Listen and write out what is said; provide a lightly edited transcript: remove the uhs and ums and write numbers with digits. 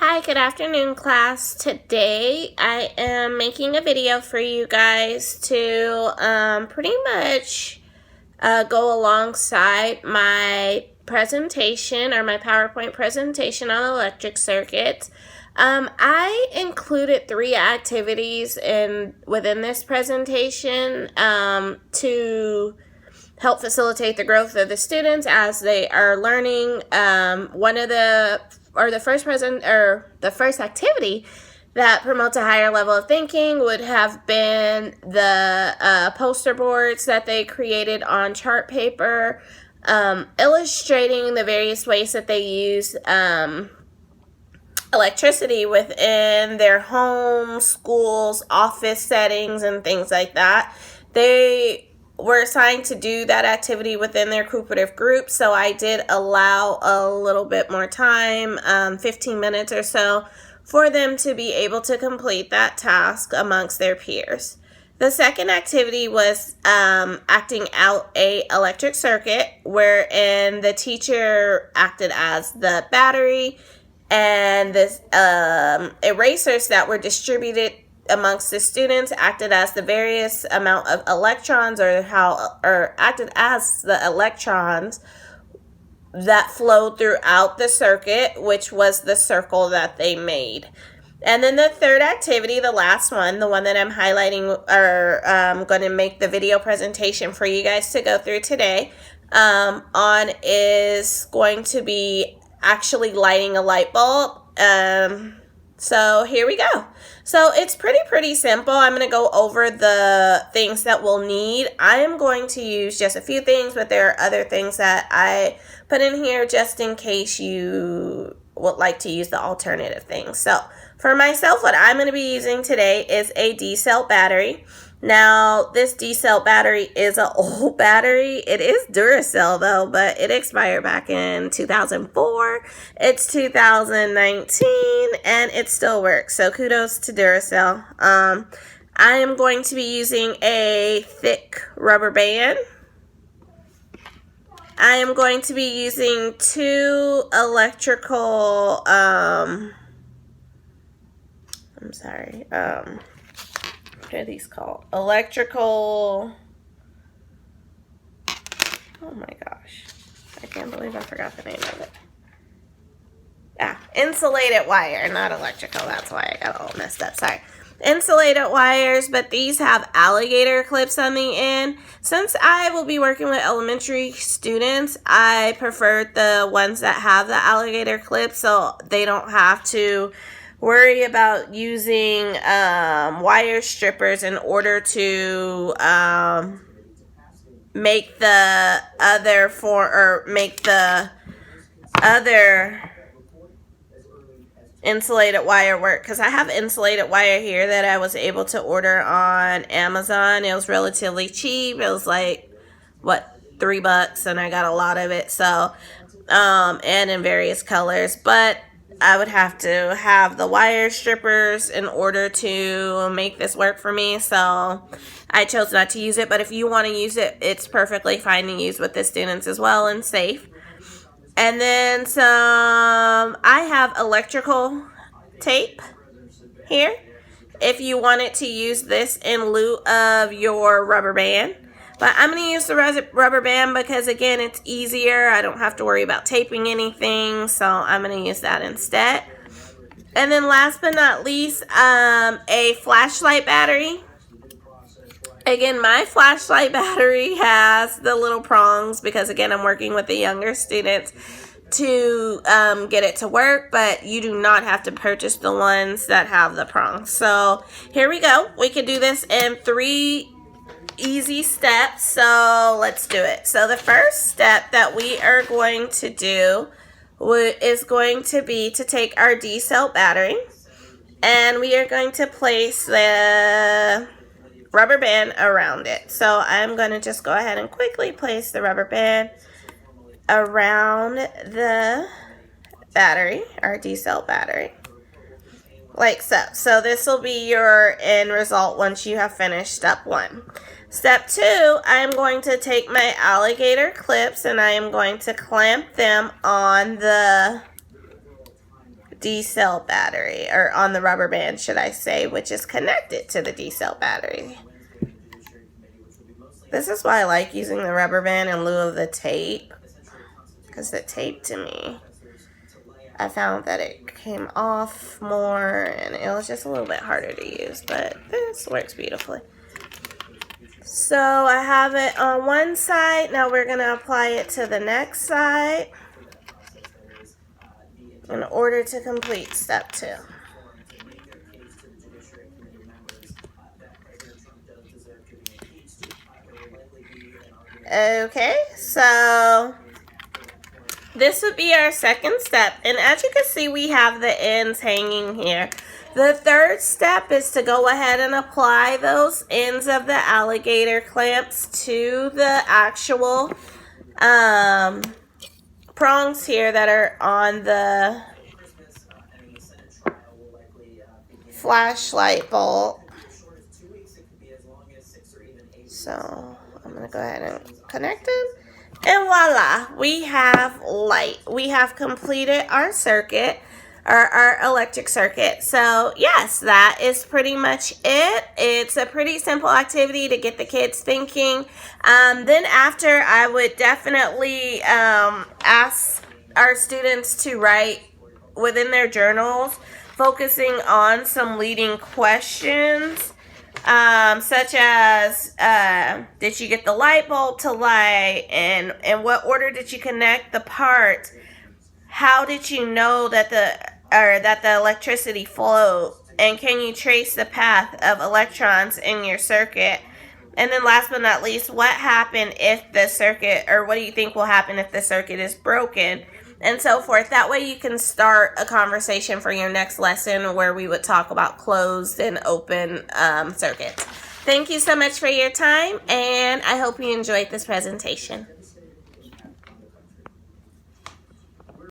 Hi, good afternoon, class. Today I am making a video for you guys to pretty much go alongside my presentation or my PowerPoint presentation on electric circuits. I included 3 activities within this presentation to help facilitate the growth of the students as they are learning. The first activity that promotes a higher level of thinking would have been the poster boards that they created on chart paper, illustrating the various ways that they use electricity within their homes, schools, office settings, and things like that. They were assigned to do that activity within their cooperative group, so I did allow a little bit more time, 15 minutes or so, for them to be able to complete that task amongst their peers. The second activity was acting out a electric circuit, wherein the teacher acted as the battery, and the erasers that were distributed amongst the students acted as the various amount of electrons or acted as the electrons that flowed throughout the circuit, which was the circle that they made. And then the third activity, the last one, the one that I'm highlighting or going to make the video presentation for you guys to go through today on is going to be actually lighting a light bulb. So here we go. So it's pretty simple. I'm going to go over the things that we'll need. I am going to use just a few things, but there are other things that I put in here just in case you would like to use the alternative things. So for myself, what I'm going to be using today is a D-cell battery. Now, this D-cell battery is an old battery. It is Duracell though, but it expired back in 2004. It's 2019 and it still works. So kudos to Duracell. I am going to be using a thick rubber band. I am going to be using 2 electrical, what are these called? Electrical, oh my gosh, I can't believe I forgot the name of it. Insulated wire, not electrical, that's why I got all messed up, sorry. Insulated wires, but these have alligator clips on the end. Since I will be working with elementary students, I prefer the ones that have the alligator clips so they don't have to worry about using wire strippers in order to make the other insulated wire work, because I have insulated wire here that I was able to order on Amazon. It was relatively cheap. It was like $3, and I got a lot of it. So and in various colors, but I would have to have the wire strippers in order to make this work for me, so I chose not to use it. But if you want to use it, it's perfectly fine to use with the students as well and safe. And then I have electrical tape here if you wanted to use this in lieu of your rubber band. But I'm going to use the rubber band because, again, it's easier. I don't have to worry about taping anything, so I'm going to use that instead. And then last but not least, a flashlight battery. Again, my flashlight battery has the little prongs because, again, I'm working with the younger students to get it to work, but you do not have to purchase the ones that have the prongs. So here we go. We can do this in 3 easy steps, so let's do it. So the first step that we are going to do is going to be to take our D-cell battery, and we are going to place the rubber band around it. So I'm going to just go ahead and quickly place the rubber band around the battery, our D-cell battery, like so. So this will be your end result once you have finished step 1. Step 2, I am going to take my alligator clips and I am going to clamp them on the D-cell battery, or on the rubber band, should I say, which is connected to the D-cell battery. This is why I like using the rubber band in lieu of the tape, because the tape, to me, I found that it came off more and it was just a little bit harder to use, but this works beautifully. So I have it on one side. Now we're going to apply it to the next side in order to complete step 2. Okay, so this would be our second step, and as you can see, we have the ends hanging here. The third step is to go ahead and apply those ends of the alligator clamps to the actual prongs here that are on the flashlight bolt. So I'm going to go ahead and connect them. And voila, we have light. We have completed our circuit, or our electric circuit. So yes, that is pretty much it. It's a pretty simple activity to get the kids thinking. Then after, I would definitely ask our students to write within their journals, focusing on some leading questions. Such as, did you get the light bulb to light, and in what order did you connect the part? How did you know that the electricity flowed, and can you trace the path of electrons in your circuit? And then last but not least, what happened if the circuit, or what do you think will happen if the circuit is broken? And so forth. That way you can start a conversation for your next lesson where we would talk about closed and open circuits. Thank you so much for your time, and I hope you enjoyed this presentation.